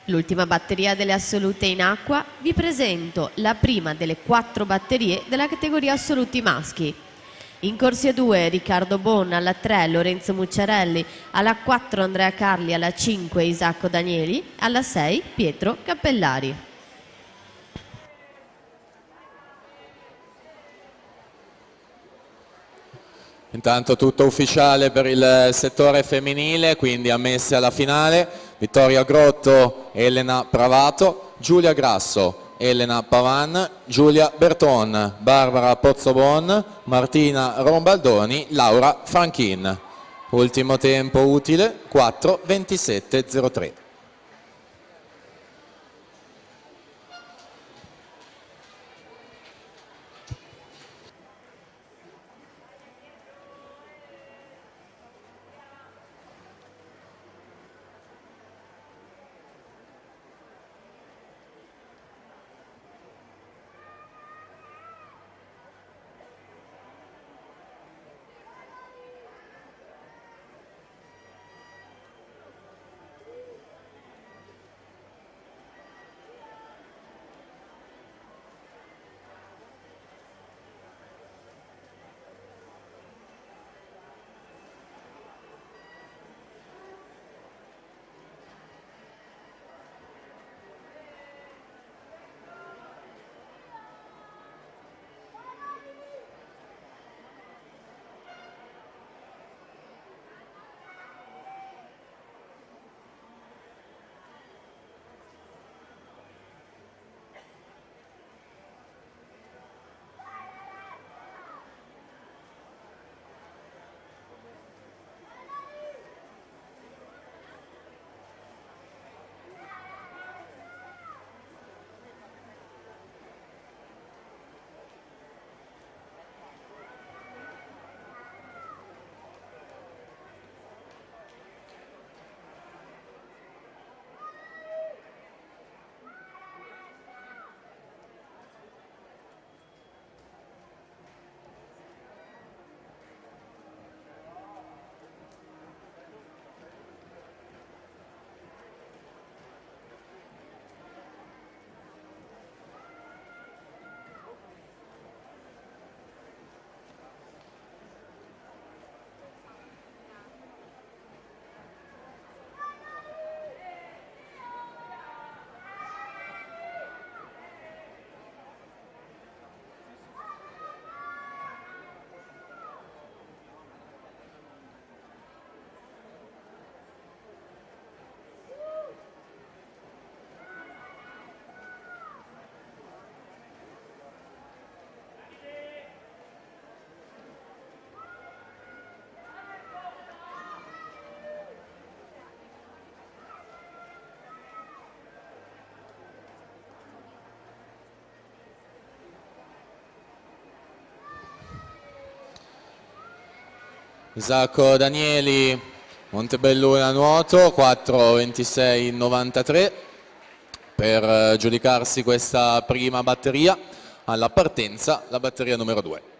L'ultima batteria delle assolute in acqua, vi presento la prima delle 4 batterie della categoria assoluti maschi. In corsia 2 Riccardo Bonna, alla 3 Lorenzo Mucciarelli, alla 4 Andrea Carli, alla 5 Isacco Danieli, alla 6 Pietro Cappellari. Intanto tutto ufficiale per il settore femminile, quindi ammesse alla finale Vittoria Grotto, Elena Pravato, Giulia Grasso, Elena Pavan, Giulia Berton, Barbara Pozzobon, Martina Rombaldoni, Laura Franchin. Ultimo tempo utile 4:27:03. Isacco Danieli, Montebelluna nuoto, 4:26:93 per giudicarsi questa prima batteria. Alla partenza la batteria numero 2.